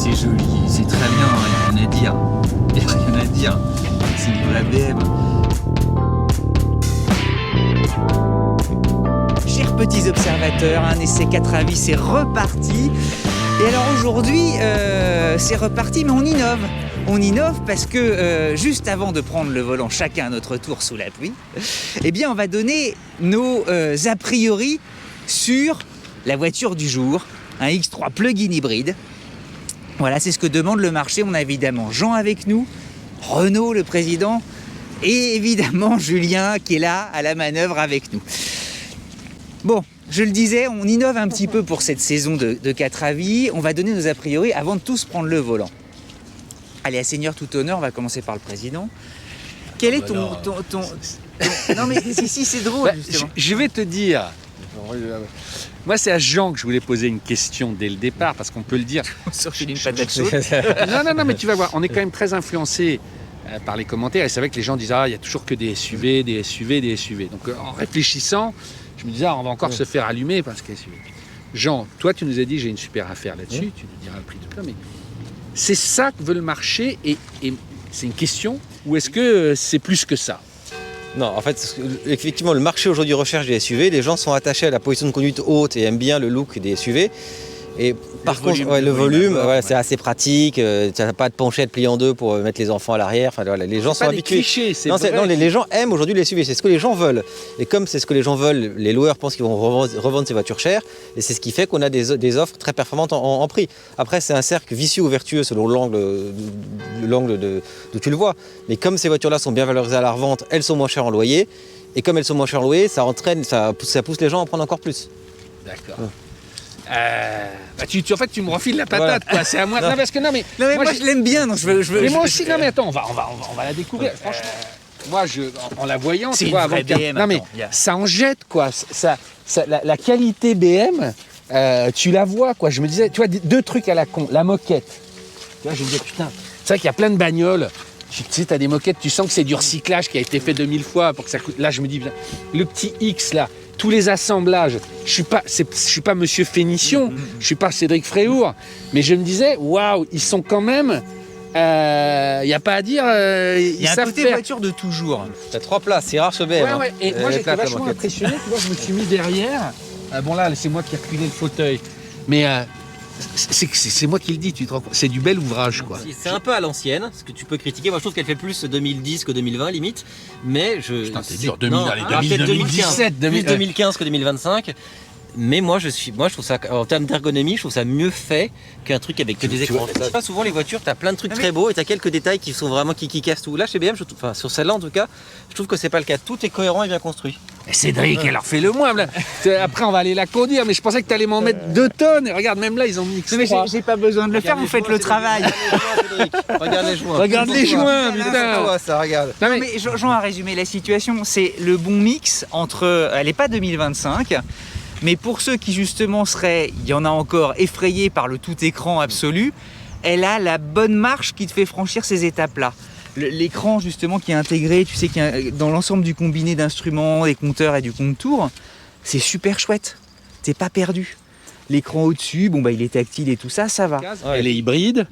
c'est joli, c'est très bien, il n'y a rien à dire. Il n'y a rien à dire. C'est une vraie BM. Chers petits observateurs, un essai 4 avis, c'est reparti. Et alors aujourd'hui, c'est reparti, mais on innove. On innove parce que juste avant de prendre le volant chacun à notre tour sous la pluie, eh bien on va donner nos a priori sur la voiture du jour, un X3 plug-in hybride. Voilà, c'est ce que demande le marché. On a évidemment Jean avec nous, Renaud le président, et évidemment Julien qui est là à la manœuvre avec nous. Bon, je le disais, on innove un petit peu pour cette saison de 4 avis. On va donner nos a priori avant de tous prendre le volant. Allez, à Seigneur tout honneur, on va commencer par le président. Quel est ton... Non mais si, c'est drôle justement. Je vais te dire, moi c'est à Jean que je voulais poser une question dès le départ, parce qu'on peut le dire. Sur une patate chaude. Non, mais tu vas voir, on est quand même très influencé par les commentaires, et c'est vrai que les gens disent « Ah, il y a toujours que des SUV, des SUV, des SUV ». Donc en réfléchissant, je me disais « Ah, on va encore se faire allumer parce que SUV ». Jean, toi tu nous as dit « J'ai une super affaire là-dessus », tu nous diras le prix tout ça, mais c'est ça que veut le marché, et c'est une question, ou est-ce que c'est plus que ça ? Non, en fait, effectivement, le marché aujourd'hui recherche des SUV. Les gens sont attachés à la position de conduite haute et aiment bien le look des SUV. Et par contre, le volume, c'est assez pratique. Tu n'as pas de penchette pliée en deux pour mettre les enfants à l'arrière. Enfin, voilà, les gens sont habitués. Clichés, c'est vrai. Non, les gens aiment aujourd'hui les SUV. C'est ce que les gens veulent. Et comme c'est ce que les gens veulent, les loueurs pensent qu'ils vont revendre ces voitures chères. Et c'est ce qui fait qu'on a des offres très performantes en prix. Après, c'est un cercle vicieux ou vertueux selon l'angle d'où tu le vois. Mais comme ces voitures-là sont bien valorisées à la revente, elles sont moins chères en loyer. Et comme elles sont moins chères en loyer, ça pousse les gens à en prendre encore plus. D'accord. En fait, tu me refiles la patate, quoi. C'est à moi. Non, parce que mais moi je l'aime bien, donc je veux. Mais moi aussi, non, mais attends, on va la découvrir. Franchement, moi, en la voyant, c'est tu vois, une vraie BM. Non, mais ça en jette, quoi. La qualité BM, tu la vois, quoi. Je me disais, tu vois, deux trucs à la con. La moquette. Tu vois, je me disais, putain, c'est vrai qu'il y a plein de bagnoles. Tu sais, t'as des moquettes, tu sens que c'est du recyclage qui a été fait 2000 fois pour que ça coûte. Là, je me dis, bien, le petit X, là. Tous les assemblages, je suis pas Monsieur Fénition, je suis pas Cédric Fréhour, mais je me disais, waouh, ils sont quand même, il n'y a pas à dire, il y a un côté voiture de toujours. T'as 3 places, c'est rare ce BM. Ouais. Et moi j'étais vachement impressionné, tu vois, je me suis mis derrière. Bon là, c'est moi qui ai reculé le fauteuil, mais c'est moi qui le dis, tu te rends compte, c'est du bel ouvrage, quoi. C'est un peu à l'ancienne, ce que tu peux critiquer. Moi, je trouve qu'elle fait plus 2010 que 2020, limite. Mais je. Putain, c'est dur, 2017, plus 2015 que 2025. Mais moi, je trouve ça, en termes d'ergonomie, je trouve ça mieux fait qu'un truc avec que des écrans. Pas souvent les voitures, t'as plein de trucs très beaux et t'as quelques détails qui sont vraiment qui cassent tout. Là, chez BM, sur celle-là en tout cas, je trouve que c'est pas le cas. Tout est cohérent et bien construit. Et Cédric, alors fais-le-moi. Après, on va aller la conduire, mais je pensais que t'allais m'en mettre 2 tonnes. Et regarde, même là, ils ont mis X3. Mais j'ai pas besoin de le faire, vous faites le travail. Regarde les joints. Regarde les joints, putain. Ça regarde. Non, mais Jean a résumé la situation. C'est le bon mix entre. Elle n'est pas 2025. Mais pour ceux qui justement seraient, il y en a encore, effrayés par le tout écran absolu, elle a la bonne marche qui te fait franchir ces étapes-là. L'écran justement qui est intégré, tu sais, dans l'ensemble du combiné d'instruments, des compteurs et du compte-tour, c'est super chouette. T'es pas perdu. L'écran au-dessus, il est tactile et tout ça, ça va. Elle est hybride,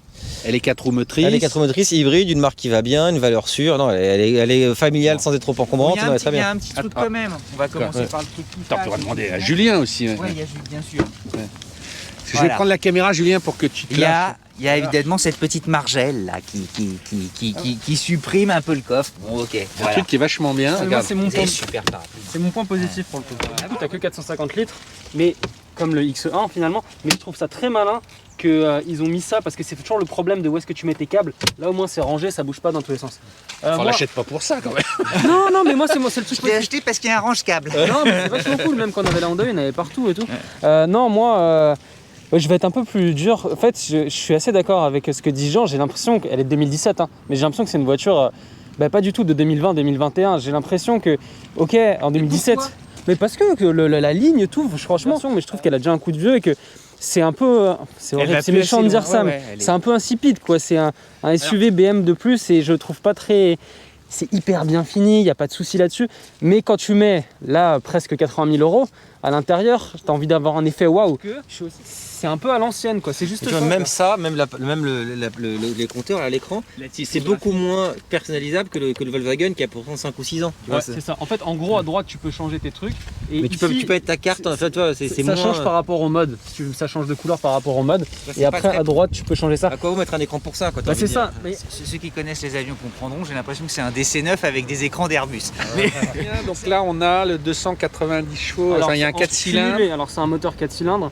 elle est 4 roues motrices. Elle est 4 roues motrices, hybride, une marque qui va bien, une valeur sûre. Non, elle est familiale sans être trop encombrante. Il y a un petit truc quand même. On va commencer par le truc qui Attends, on pourra demander à Julien aussi. Oui, il y a Julien, bien sûr. Je vais prendre la caméra, Julien, pour que tu te lâches. Il y a évidemment cette petite margelle là qui supprime un peu le coffre. Bon, ok. C'est un truc qui est vachement bien. Moi, c'est mon point positif pour le coup. T'as que 450 litres, mais comme le X1 finalement, mais je trouve ça très malin qu'ils ont mis ça parce que c'est toujours le problème de où est-ce que tu mets tes câbles. Là au moins c'est rangé, ça bouge pas dans tous les sens. On l'achète pas pour ça quand même. Non, mais moi c'est le truc. Je l'ai acheté parce qu'il y a un range-câble. Non, mais c'est vachement cool, même quand on avait la Honda, il y en avait partout et tout. Non, moi. Je vais être un peu plus dur. En fait, je suis assez d'accord avec ce que dit Jean. J'ai l'impression qu'elle est de 2017, mais j'ai l'impression que c'est une voiture pas du tout de 2020-2021. J'ai l'impression que, ok, en 2017, mais parce que la ligne tout, franchement, mais je trouve qu'elle a déjà un coup de vieux et que c'est un peu, c'est méchant de dire ça, mais c'est un peu insipide, quoi. C'est un SUV BM de plus et je trouve pas très. C'est hyper bien fini, il n'y a pas de souci là-dessus. Mais quand tu mets là presque 80 000 € à l'intérieur, tu as envie d'avoir un effet waouh. c'est un peu à l'ancienne, quoi. C'est juste Tu ça. vois, même quoi. ça, même les compteurs à l'écran, c'est beaucoup moins personnalisable que le Volkswagen qui a pourtant 5 ou 6 ans. Tu vois, Ouais, c'est ça. En fait, en gros, à droite, tu peux changer tes trucs. Et mais tu peux ici, être ta carte, en fait, toi, c'est ça moins. change par rapport au mode. Si tu veux, ça change de couleur par rapport au mode. c'est Et pas après, très- à droite, tu peux changer ça. À quoi vous mettre un écran pour ça, quoi, t'as Bah, envie c'est de dire. ça. Mais Ceux qui connaissent les avions comprendront, j'ai l'impression que c'est un DC-9 avec des écrans d'Airbus. Donc là, on a le 290 chevaux, alors, enfin, il y a un en 4 cylindres. cumulé, alors, c'est un moteur 4 cylindres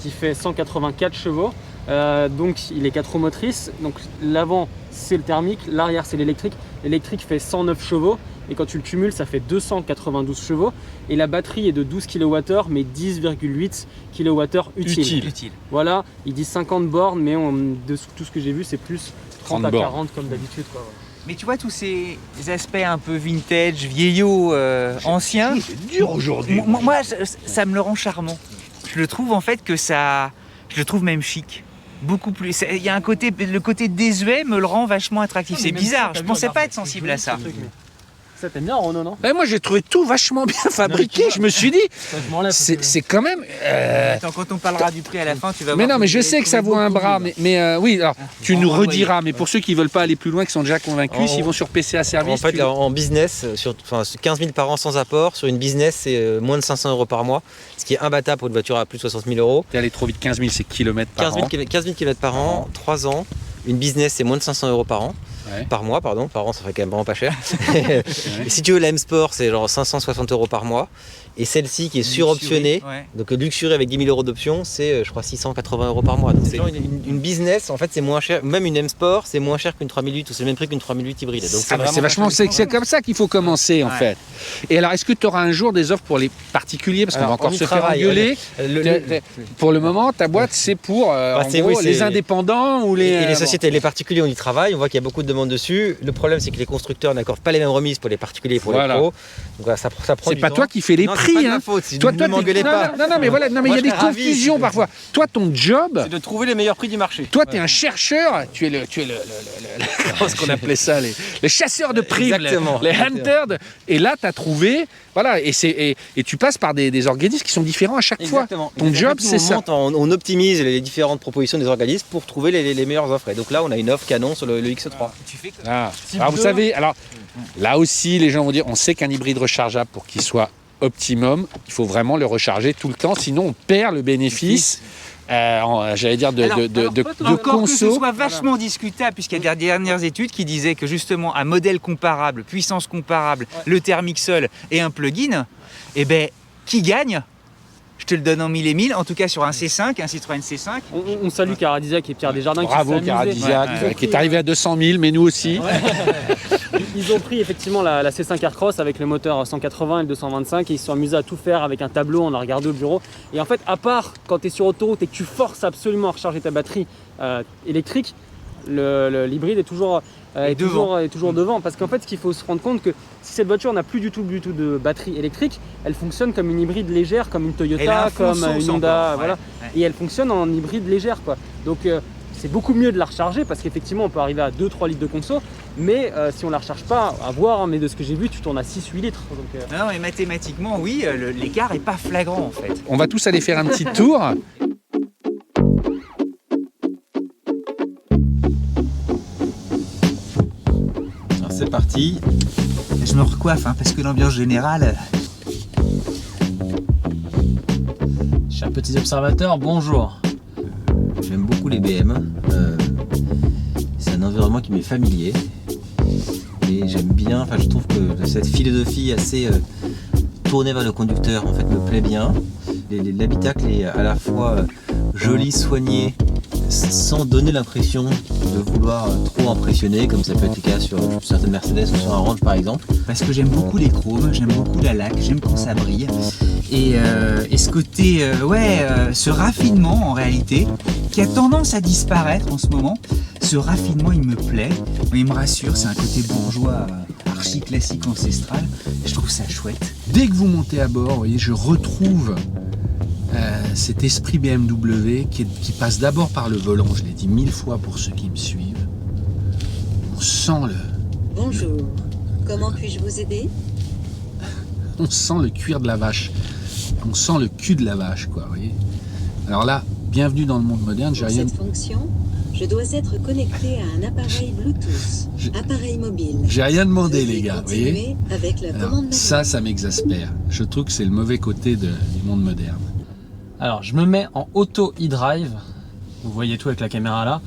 qui fait 184 chevaux. Donc, il est 4 roues motrices. Donc, l'avant, c'est le thermique. L'arrière, c'est l'électrique. L'électrique fait 109 chevaux. Et quand tu le cumules, ça fait 292 chevaux. Et la batterie est de 12 kWh, mais 10,8 kWh utile. Voilà, ils disent 50 bornes, mais de tout ce que j'ai vu, c'est plus 30 à 30 bornes. 40 comme d'habitude. Quoi. Mais tu vois tous ces aspects un peu vintage, vieillots, anciens. C'est dur aujourd'hui. Moi, ça me le rend charmant. Je le trouve en fait que ça, je le trouve même chic. Beaucoup plus. Il y a un côté, le côté désuet me le rend vachement attractif. C'est bizarre. Je pensais pas être sensible à ça. Ça t'aime bien, Renault, non? Moi, j'ai trouvé tout vachement bien fabriqué. Je me suis dit, Je m'enlève. c'est quand même. Attends, quand on parlera du prix à la fin, tu vas Mais voir. non, mais je sais que ça vaut un bras. Mais oui, alors tu nous rediras. Mais pour ceux qui veulent pas aller plus loin, qui sont déjà convaincus, s'ils vont sur PCA En Service. fait, là, en business, sur 15 000 par an sans apport, sur une business, c'est moins de 500 € par mois, ce qui est imbattable pour une voiture à plus de 60 000 €. T'es allé trop vite, 15 000, c'est kilomètres par 15 an. 000 km par an, 3 ans. Une business, c'est moins de 500 € par an. Ouais. Par mois, pardon. Par an, ça fait quand même vraiment pas cher. Et si tu veux la M-Sport, c'est genre 560 € par mois. Et celle-ci qui est suroptionnée, Ouais. donc Luxury avec 10 000 € d'options, c'est je crois 680 € par mois. Donc c'est genre une business, en fait, c'est moins cher. Même une M-Sport, c'est moins cher qu'une 3008 ou c'est le même prix qu'une 3008 hybride. Donc Ah bah, c'est vachement, c'est comme ça qu'il faut commencer en Ouais. fait. Et alors, est-ce que tu auras un jour des offres pour les particuliers, parce qu'on va Alors, encore on y se faire travaille. engueuler. Le- Pour le moment, ta boîte c'est pour en c'est- gros, oui, c'est- les indépendants ou les. Et les bon. sociétés, les particuliers, on y travaille, on voit qu'il y a beaucoup de demandes dessus. Le problème, c'est que les constructeurs n'accordent pas les mêmes remises pour les particuliers et pour Voilà. les pros. Donc voilà, ça prend C'est du pas temps. toi qui fais les Non, c'est prix, pas de hein. ma faute, si Toi, ne t'es- m'engueulez non, pas. non, mais voilà, non, mais il y Moi, a des je serais ravi. confusions parfois. Toi, ton job, C'est de trouver les meilleurs prix du marché. toi, tu es un chercheur, tu es le comment est-ce qu'on appelait ça, les chasseurs de primes, Exactement. les hunters. Et là, tu as trouvé, voilà, et tu passes par des organismes qui sont différents à chaque fois. Exactement. Ton job, c'est ça. On optimise les différentes propositions des organismes pour trouver les meilleures offres. Et donc là, on a une offre canon sur le X3. Tu fais comme Ah. Alors, vous savez, alors là aussi, les gens vont dire, on sait qu'un hybride rechargeable, pour qu'il soit optimum, il faut vraiment le recharger tout le temps, sinon on perd le bénéfice. J'allais dire de Encore que ce conso. soit vachement discutable, puisqu'il y a des dernières études qui disaient que justement un modèle comparable, puissance comparable, le thermique seul et un plug-in, eh ben, qui gagne? Je te le donne en 1000 et 1000, en tout cas sur un C5, un Citroën C5. On salue Caradisiac et Pierre Desjardins Bravo qui s'est amusé. Caradisiac, Ouais, qui est arrivé à 200 000, mais nous aussi. Ils ont pris effectivement la C5 Aircross avec le moteur 180 et le 225 et ils se sont amusés à tout faire avec un tableau, on a regardé au bureau. Et en fait, à part quand tu es sur autoroute et que tu forces absolument à recharger ta batterie électrique, l'hybride est toujours, est toujours devant. Parce qu'en fait, ce qu'il faut se rendre compte que si cette voiture n'a plus du tout de batterie électrique, elle fonctionne comme une hybride légère, comme une Elle a Toyota, un fond comme source une Honda, encore, voilà. ouais. Et elle fonctionne en hybride légère, quoi. Donc c'est beaucoup mieux de la recharger parce qu'effectivement on peut arriver à 2-3 litres de conso, mais si on la recharge pas, à voir, hein, mais de ce que j'ai vu, tu tournes à 6-8 litres. Donc, Non, mais mathématiquement, oui, l'écart est pas flagrant en fait. On va tous aller faire un petit tour. Alors c'est parti. Je me recoiffe hein, parce que l'ambiance générale. Chers petits observateurs, bonjour. J'aime beaucoup les BM. C'est un environnement qui m'est familier. Et j'aime bien, je trouve que cette philosophie assez tournée vers le conducteur en fait me plaît bien. L'habitacle est à la fois joli, soigné, sans donner l'impression de vouloir trop impressionner, comme ça peut être le cas sur certaines Mercedes ou sur un Range par exemple. Parce que j'aime beaucoup les chromes, j'aime beaucoup la laque, j'aime quand ça brille. Et ce côté, ce raffinement en réalité, qui a tendance à disparaître en ce moment, ce raffinement il me plaît, il me rassure, c'est un côté bourgeois archi classique ancestral, je trouve ça chouette. Dès que vous montez à bord, vous voyez, je retrouve cet esprit BMW qui passe d'abord par le volant, je l'ai dit 1000 fois pour ceux qui me suivent. On sent Bonjour, comment puis-je vous aider? on sent le cuir de la vache, on sent le cul de la vache, quoi, vous voyez. Alors là, bienvenue dans le monde moderne. J'ai Pour rien, cette fonction, je dois être connecté à un appareil Bluetooth, appareil mobile. j'ai rien demandé, Veuillez les gars. Vous voyez. continuer avec la Alors, commande ça m'exaspère. Je trouve que c'est le mauvais côté du monde moderne. Alors, je me mets en auto e-drive. Vous voyez tout avec la caméra là.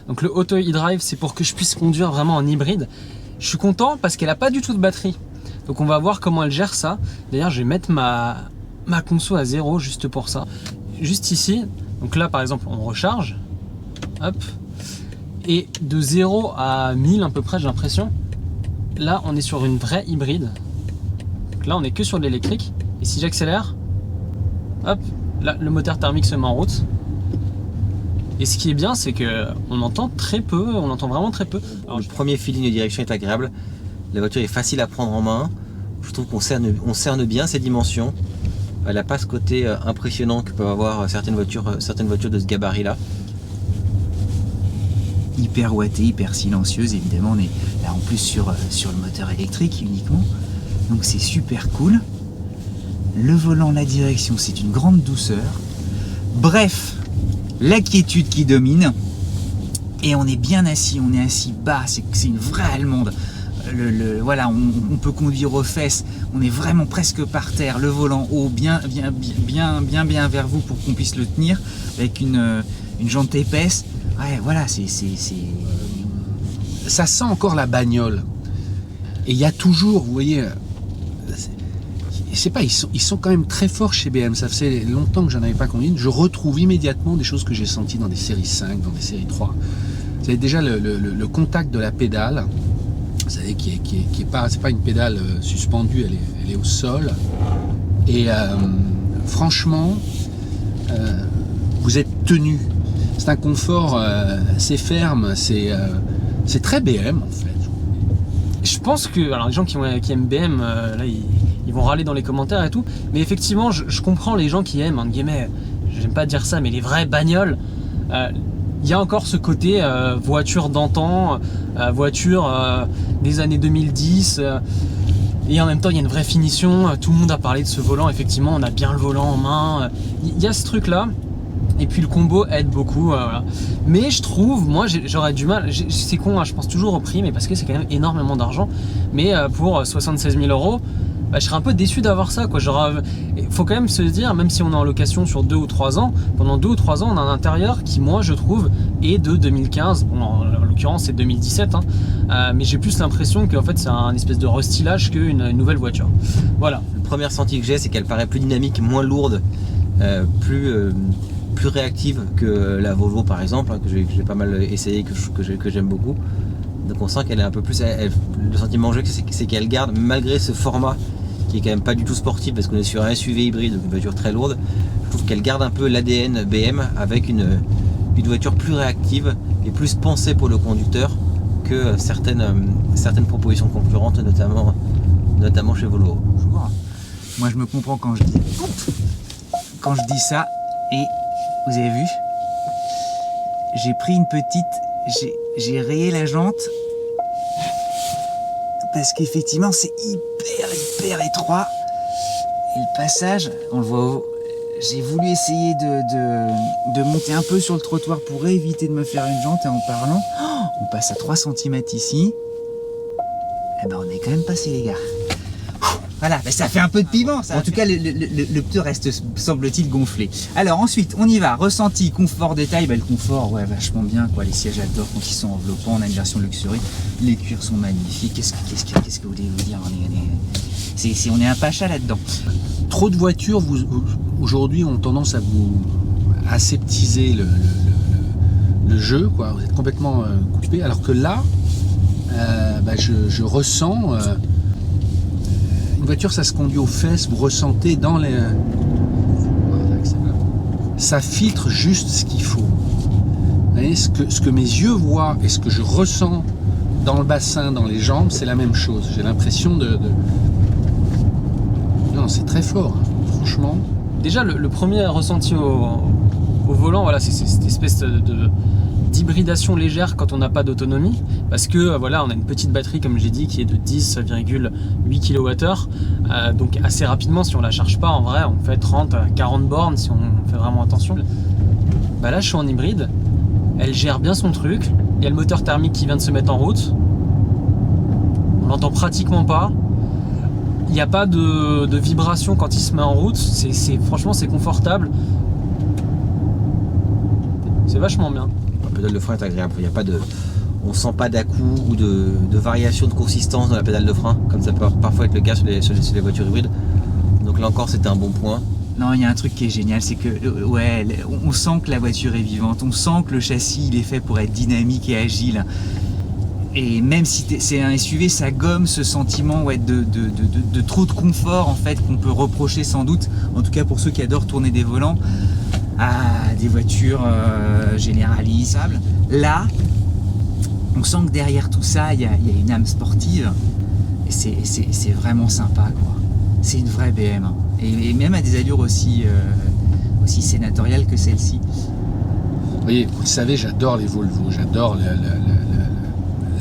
Donc le auto e-drive, c'est pour que je puisse conduire vraiment en hybride. Je suis content parce qu'elle n'a pas du tout de batterie. Donc on va voir comment elle gère ça. D'ailleurs, je vais mettre ma conso à 0 juste pour ça. Juste ici. Donc là, par exemple, on recharge. Hop. Et de 0 à 1000 à peu près, j'ai l'impression. Là, on est sur une vraie hybride. Donc là, on est que sur de l'électrique. Et si j'accélère, hop, là, le moteur thermique se met en route. Et ce qui est bien, c'est que on entend très peu, on entend vraiment très peu. Alors, Le premier feeling de direction est agréable. La voiture est facile à prendre en main. Je trouve qu'on cerne bien ses dimensions. Elle n'a pas ce côté impressionnant que peuvent avoir certaines voitures de ce gabarit-là. Hyper ouatée, hyper silencieuse, évidemment. On est là en plus sur le moteur électrique uniquement. Donc c'est super cool. Le volant, la direction, c'est une grande douceur. Bref, la quiétude qui domine. Et on est bien assis, on est assis bas, c'est une vraie allemande. Voilà, on peut conduire aux fesses, on est vraiment presque par terre, le volant haut, bien vers vous pour qu'on puisse le tenir, avec une jante épaisse. Ouais, voilà, Ça sent encore la bagnole. Et il y a toujours, vous voyez, je sais pas, ils sont quand même très forts chez BM. Ça faisait longtemps que j'en avais pas conduit. Je retrouve immédiatement des choses que j'ai senties dans des séries 5, dans des séries 3. Vous savez déjà le contact de la pédale. Vous savez, qui est pas, c'est pas une pédale suspendue, elle est au sol. Et franchement, vous êtes tenu. C'est un confort assez ferme, c'est très BM en fait. Je pense que, alors les gens qui aiment BM, là ils vont râler dans les commentaires et tout, mais effectivement je comprends les gens qui aiment, entre guillemets, j'aime pas dire ça, mais les vraies bagnoles. Il y a encore ce côté voiture d'antan, voiture des années 2010, et en même temps il y a une vraie finition. Tout le monde a parlé de ce volant, effectivement on a bien le volant en main, il y a ce truc là. Et puis le combo aide beaucoup, voilà. Mais je trouve, moi j'aurais du mal, c'est con, hein, je pense toujours au prix, mais parce que c'est quand même énormément d'argent. Mais pour 76 000 €, bah, je serais un peu déçu d'avoir ça, quoi. Il faut quand même se dire, même si on est en location sur 2 ou 3 ans, pendant 2 ou 3 ans on a un intérieur qui, moi je trouve, est de 2015, bon en l'occurrence c'est 2017, hein. Mais j'ai plus l'impression qu'en fait c'est un espèce de restylage qu'une nouvelle voiture. Voilà. Le premier ressenti que j'ai, c'est qu'elle paraît plus dynamique, moins lourde, plus réactive que la Volvo par exemple, hein, que j'ai pas mal essayé, que j'aime beaucoup. Donc on sent qu'elle est un peu plus... le sentiment que j'ai, c'est qu'elle garde, malgré ce format qui est quand même pas du tout sportif, parce qu'on est sur un SUV hybride, donc une voiture très lourde, je trouve qu'elle garde un peu l'ADN BM avec une voiture plus réactive et plus pensée pour le conducteur que certaines propositions concurrentes, notamment chez Volvo. Moi je me comprends quand je dis ça, et vous avez vu, j'ai pris une petite, j'ai rayé la jante parce qu'effectivement c'est hyper étroit, et le passage, on le voit, j'ai voulu essayer de monter un peu sur le trottoir pour éviter de me faire une jante, et en parlant, on passe à 3 cm ici, et ben on est quand même passé, les gars. Voilà, ben ça fait un peu de piment, ça. En tout cas, le pneu reste, semble-t-il, gonflé. Alors ensuite, on y va. Ressenti, confort, détail. Ben, le confort, ouais, vachement bien, quoi. Les sièges, j'adore quand ils sont enveloppants. On a une version luxury. Les cuirs sont magnifiques. Qu'est-ce que vous voulez vous dire? On est un pacha là-dedans. Trop de voitures, aujourd'hui, ont tendance à vous aseptiser le jeu, quoi. Vous êtes complètement coupé. Alors que là, je ressens... une voiture, ça se conduit aux fesses, vous ressentez dans les... Ça filtre juste ce qu'il faut. Vous voyez, ce que mes yeux voient et ce que je ressens dans le bassin, dans les jambes, c'est la même chose. J'ai l'impression Non, c'est très fort, franchement. Déjà, le premier ressenti au volant, voilà, c'est cette espèce d'hybridation légère quand on n'a pas d'autonomie, parce que voilà, on a une petite batterie, comme j'ai dit, qui est de 10,8 kWh, donc assez rapidement, si on la charge pas, en vrai on fait 30 à 40 bornes si on fait vraiment attention. Bah là je suis en hybride, elle gère bien son truc, il y a le moteur thermique qui vient de se mettre en route, on l'entend pratiquement pas, il n'y a pas de vibration quand il se met en route, franchement c'est confortable, c'est vachement bien. La pédale de frein est agréable, il y a pas de... on sent pas d'à-coup ou de variation de consistance dans la pédale de frein, comme ça peut parfois être le cas sur les voitures hybrides. Donc là encore c'était un bon point. Non, il y a un truc qui est génial, c'est que ouais, on sent que la voiture est vivante, on sent que le châssis il est fait pour être dynamique et agile. Et même si c'est un SUV, ça gomme ce sentiment de trop de confort en fait qu'on peut reprocher sans doute, en tout cas pour ceux qui adorent tourner des volants, à des voitures généralisables. Là, on sent que derrière tout ça, il y a une âme sportive et c'est vraiment sympa quoi. C'est une vraie BM hein. Et même à des allures aussi sénatoriales que celle-ci. Vous voyez, vous le savez, j'adore les Volvo, j'adore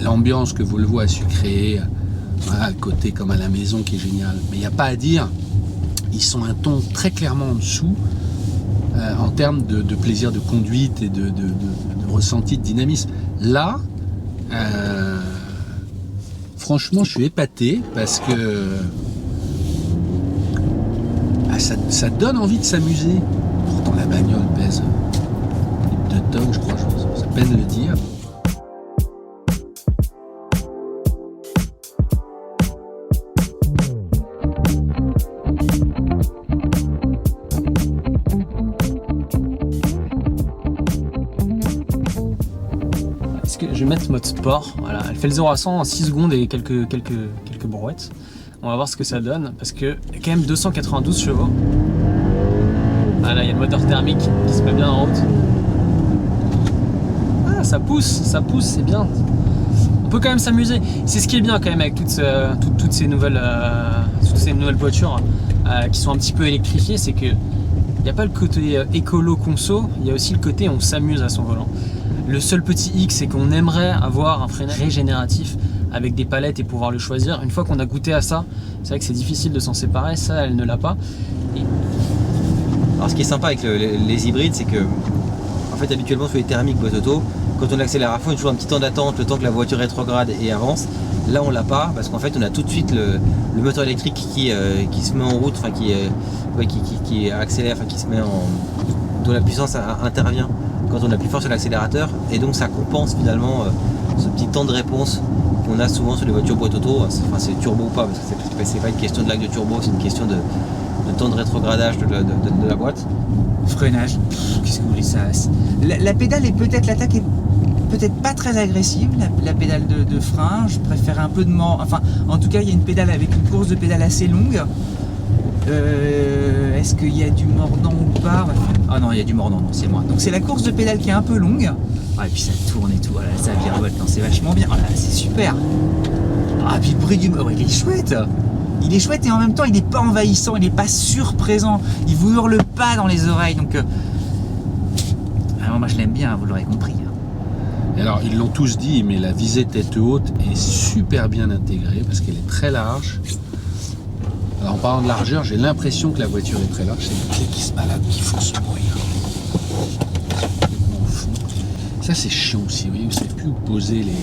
l'ambiance que Volvo a su créer, voilà, le côté comme à la maison qui est génial. Mais il n'y a pas à dire, ils sont un ton très clairement en dessous en termes de plaisir de conduite et de ressenti de dynamisme. Là, franchement, je suis épaté parce que ça donne envie de s'amuser. Pourtant, la bagnole pèse plus de 2 tonnes, je crois, ça peine le dire. Je vais mettre mode sport, voilà. Elle fait le 0 à 100 en 6 secondes et quelques brouettes. On va voir ce que ça donne parce qu'il y a quand même 292 chevaux. Ah là il y a le moteur thermique qui se met bien en route. Ah ça pousse, c'est bien. On peut quand même s'amuser. C'est ce qui est bien quand même avec toutes ces nouvelles voitures qui sont un petit peu électrifiées, c'est que il n'y a pas le côté écolo conso, il y a aussi le côté on s'amuse à son volant. Le seul petit hic, c'est qu'on aimerait avoir un freinage régénératif avec des palettes et pouvoir le choisir. Une fois qu'on a goûté à ça, c'est vrai que c'est difficile de s'en séparer, ça elle ne l'a pas. Alors ce qui est sympa avec les hybrides, c'est que en fait habituellement sur les thermiques boîte auto, quand on accélère à fond, il y a toujours un petit temps d'attente, le temps que la voiture rétrograde et avance. Là on l'a pas parce qu'en fait on a tout de suite le moteur électrique qui se met en route, enfin qui accélère, enfin qui se met en... dont la puissance intervient quand on appuie fort sur l'accélérateur et donc ça compense finalement ce petit temps de réponse qu'on a souvent sur les voitures boîte auto. Enfin c'est turbo ou pas, parce que c'est pas une question de lag de turbo, c'est une question de temps de rétrogradage de la boîte. Freinage, qu'est-ce que vous voulez ça? La pédale est peut-être, l'attaque est peut-être pas très agressive, la pédale de frein. Je préfère un peu de enfin en tout cas il y a une pédale avec une course de pédale assez longue. Est-ce qu'il y a du mordant ou pas? Ah non, il y a du mordant, non, c'est moi. Donc c'est la course de pédale qui est un peu longue. Ah, et puis ça tourne et tout, voilà, ça virevolte, c'est vachement bien. Ah là, c'est super. Ah, puis le bruit du... Oh, il est chouette. Il est chouette et en même temps, il n'est pas envahissant, il n'est pas surprésent. Il vous hurle pas dans les oreilles, donc... Alors moi, je l'aime bien, vous l'aurez compris. Et alors, ils l'ont tous dit, mais la visée tête haute est super bien intégrée parce qu'elle est très large. Alors, en parlant de largeur, j'ai l'impression que la voiture est très large. C'est les clés qui se baladent, qui font ce bruit. Ça, c'est chiant aussi. Vous voyez, vous ne savez plus où poser les...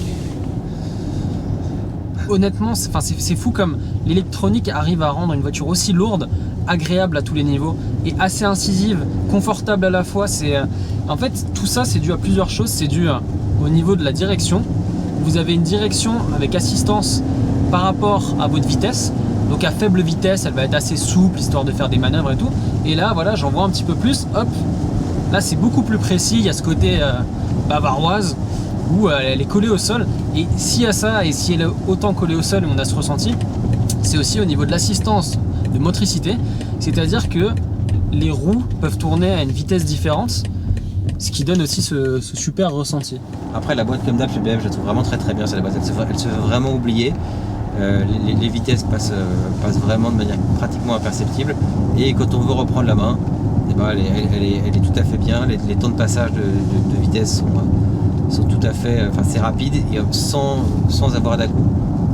Honnêtement, c'est fou comme l'électronique arrive à rendre une voiture aussi lourde, agréable à tous les niveaux et assez incisive, confortable à la fois. En fait, tout ça, c'est dû à plusieurs choses. C'est dû au niveau de la direction. Vous avez une direction avec assistance par rapport à votre vitesse. Donc à faible vitesse, elle va être assez souple, histoire de faire des manœuvres et tout. Et là, voilà, j'en vois un petit peu plus. Hop, là, c'est beaucoup plus précis. Il y a ce côté bavaroise où elle est collée au sol. Et s'il y a ça, et si elle est autant collée au sol et on a ce ressenti, c'est aussi au niveau de l'assistance de motricité. C'est-à-dire que les roues peuvent tourner à une vitesse différente, ce qui donne aussi ce super ressenti. Après, la boîte comme d'hab chez BMW, je la trouve vraiment très très bien. Elle se fait vraiment oublier. Les vitesses passent vraiment de manière pratiquement imperceptible. Et quand on veut reprendre la main, eh ben, elle est tout à fait bien. Les temps de passage de vitesse sont tout à fait... Enfin, c'est rapide et sans avoir d'à-coup.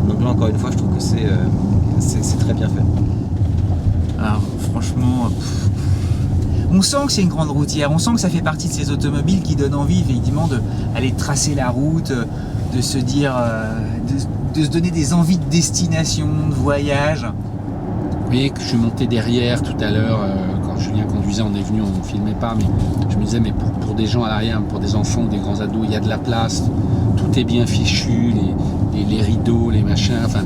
Donc là, encore une fois, je trouve que c'est très bien fait. Alors, franchement... On sent que c'est une grande routière, on sent que ça fait partie de ces automobiles qui donnent envie effectivement d'aller tracer la route, de se dire, de se donner des envies de destination, de voyage. Vous voyez que je suis monté derrière tout à l'heure, quand Julien conduisait, on est venu, on ne filmait pas, mais je me disais, mais pour des gens à l'arrière, pour des enfants ou des grands ados, il y a de la place, tout est bien fichu, les rideaux, les machins, enfin...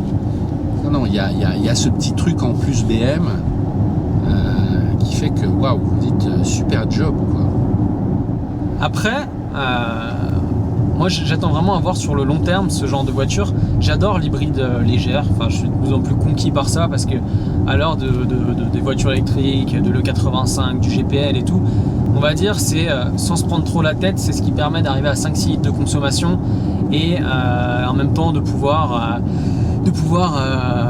Non, il y a ce petit truc en plus BM qui fait que, waouh, vous dites, super job, quoi. Après, moi j'attends vraiment à voir sur le long terme ce genre de voiture. J'adore l'hybride légère, enfin je suis de plus en plus conquis par ça parce que à l'heure des voitures électriques, de l'E85, du GPL et tout, on va dire c'est sans se prendre trop la tête, c'est ce qui permet d'arriver à 5-6 litres de consommation et en même temps de pouvoir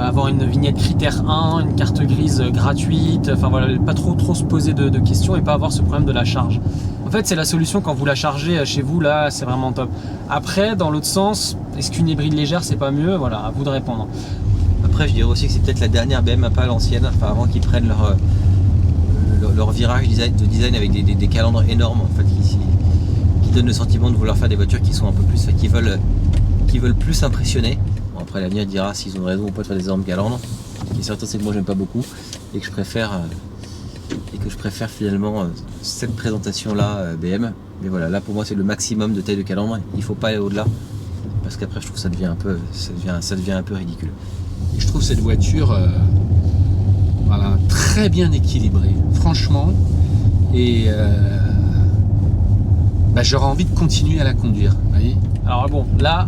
avoir une vignette critère 1, une carte grise gratuite, enfin voilà, pas trop se poser de questions et pas avoir ce problème de la charge. En fait, c'est la solution quand vous la chargez chez vous, là, c'est vraiment top. Après, dans l'autre sens, est-ce qu'une hybride légère, c'est pas mieux? Voilà, à vous de répondre. Après, je dirais aussi que c'est peut-être la dernière BM, pas l'ancienne, enfin avant qu'ils prennent leur virage de design avec des calandres énormes, en fait, qui donnent le sentiment de vouloir faire des voitures qui sont un peu plus, qui veulent plus impressionner. Bon, après, l'avenir dira s'ils ont raison ou pas de faire des énormes calandres. Ce qui est certain, c'est que moi, j'aime pas beaucoup et que je préfère finalement cette présentation-là BM. Mais voilà, là pour moi, c'est le maximum de taille de calandre. Il faut pas aller au-delà parce qu'après, je trouve que ça devient un peu ridicule. Et je trouve cette voiture voilà, très bien équilibrée, franchement. Et j'aurais envie de continuer à la conduire. Vous voyez. Alors bon, là,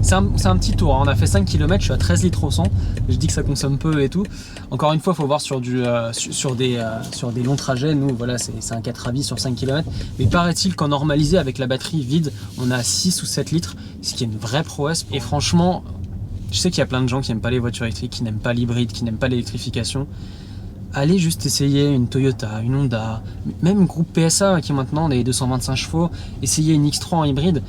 c'est un petit tour. On a fait 5 km, je suis à 13 litres au 100. Je dis que ça consomme peu et tout. Encore une fois, il faut voir sur des longs trajets. Nous, voilà, c'est un 4 avis sur 5 km. Mais paraît-il qu'en normalisé, avec la batterie vide, on a 6 ou 7 litres, ce qui est une vraie prouesse. Et franchement, je sais qu'il y a plein de gens qui n'aiment pas les voitures électriques, qui n'aiment pas l'hybride, qui n'aiment pas l'électrification. Allez juste essayer une Toyota, une Honda, même groupe PSA qui maintenant des 225 chevaux. Essayez une X3 en hybride.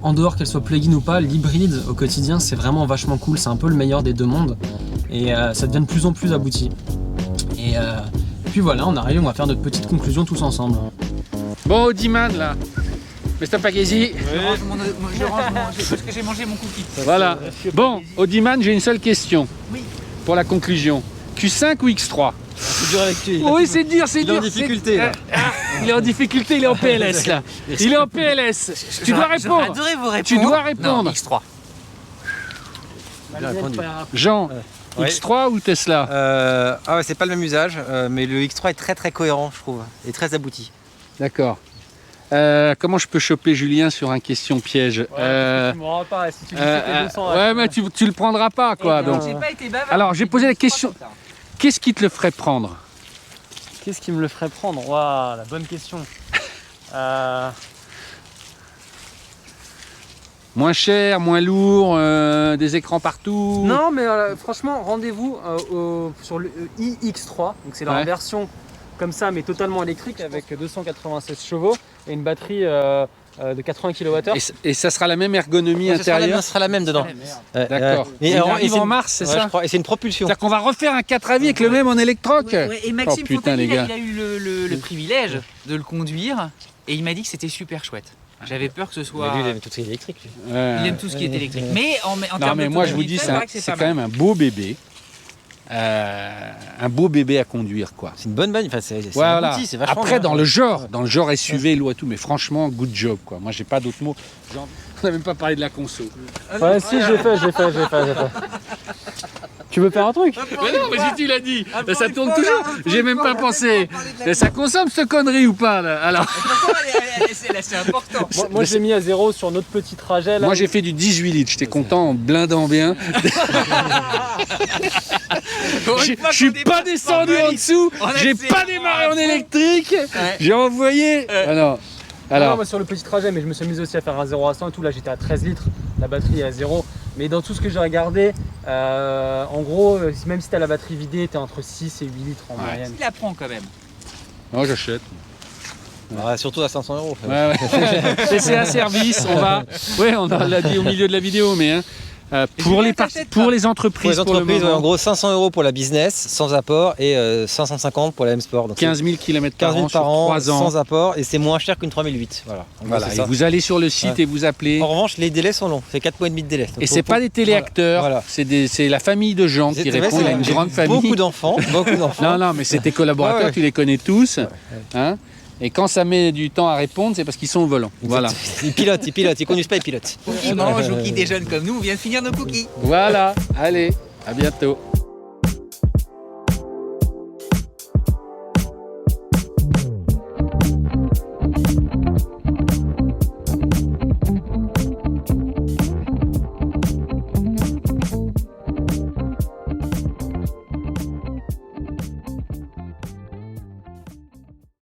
En dehors qu'elle soit plug-in ou pas, l'hybride au quotidien c'est vraiment vachement cool, c'est un peu le meilleur des deux mondes et ça devient de plus en plus abouti. Et puis voilà, on arrive, on va faire notre petite conclusion tous ensemble. Bon, Audiman là, Mr. Pagesi. Je range parce que j'ai mangé mon cookie. Voilà. Bon, Audiman, j'ai une seule question. Oui. Pour la conclusion. Q5 ou X3? C'est dur avec lui. Oui, c'est dur, c'est dur. Il est en difficulté là. Il est en difficulté, il est en PLS là. Il est en PLS. Tu dois répondre. J'adorais vous répondre. Tu dois répondre. Non, X3. Jean, Ouais. X3 ou Tesla? C'est pas le même usage, mais le X3 est très très cohérent, je trouve, et très abouti. D'accord. Comment je peux choper Julien sur un question piège? Tu m'auras pas si tu dis que c'était 200. Ouais, mais tu le prendras pas quoi. Donc. J'ai pas été bavard. Alors, j'ai posé la question. Qu'est-ce qui te le ferait prendre? Qu'est-ce qui me le ferait prendre? Waouh, la bonne question. Moins cher, moins lourd, des écrans partout. Non, mais franchement, rendez-vous sur le iX3. Donc c'est leur Ouais. version comme ça, mais totalement électrique avec 296 chevaux et une batterie de 80 kWh. Et ça sera la même ergonomie intérieure? Ce sera la même dedans. D'accord. Et Il alors, arrive c'est en une- mars, c'est Ouais, ça? je crois, et c'est une propulsion. C'est-à-dire qu'on va refaire un 4 avis avec le même en électroque? Et Maxime Oh, putain, Fontaine, les il gars. a eu le privilège de le conduire et il m'a dit que c'était super chouette. J'avais peur que ce soit. Mais lui, il aime tout ce qui est électrique. lui. Il aime tout ce qui est électrique. Mais en Non, termes mais moi je vous dis, d'autonomie, c'est vrai que quand même un beau bébé. Un beau bébé à conduire, quoi. C'est une bonne bagnole, enfin, c'est Voilà. abouti, c'est vachement Après, bien. dans le genre SUV, lourd et tout, mais franchement, good job, quoi. Moi, j'ai pas d'autres mots. On n'a même pas parlé de la conso. Ouais, si, j'ai fait. Tu veux faire un truc? Mais non, mais si tu l'as dit, ça tourne toujours. J'ai même pas pensé. Mais ça consomme cette connerie ou pas, là? Alors, c'est important. Moi je l'ai mis à 0 sur notre petit trajet là. moi, j'ai fait du 18 litres. J'étais content en blindant bien. Je suis pas descendu en dessous. J'ai pas démarré en électrique. J'ai envoyé. Alors, Moi sur le petit trajet, mais je me suis mis aussi à faire un 0 à 100 et tout. Là j'étais à 13 litres, la batterie est à 0. Mais dans tout ce que j'ai regardé, en gros, même si t'as la batterie vidée, t'es entre 6 et 8 litres en moyenne. Il apprend quand même. non, j'achète. Ouais, surtout à 500 €. Ouais. C'est un service. On va. Ouais, on l'a dit au milieu de la vidéo, mais. pour, les t'achètes pour pas. les Pour entreprises, les entreprises, le ouais, moment, en gros 500 € pour la business sans apport et 550 pour la M-Sport. Donc 15 000 km 15 par 000 an sur par an 3 ans. sans apport et c'est moins cher qu'une 3008. Voilà. En gros, Voilà, c'est et ça. vous allez sur le site et vous appelez. En revanche, les délais sont longs, c'est 4 mois et demi de délai. Donc, Et c'est pas des téléacteurs, Voilà. c'est la famille de gens qui C'est vrai, répondent. Il y a une j'ai grande famille. Beaucoup d'enfants. Non, non, mais c'est tes collaborateurs, Ouais, ouais. tu les connais tous. Hein, et quand ça met du temps à répondre, c'est parce qu'ils sont au volant. Voilà. Ils pilotent, ils conduisent pas, ils pilotent. Qui mange ou qui déjeune comme nous, on vient de finir nos cookies. Voilà, allez, à bientôt.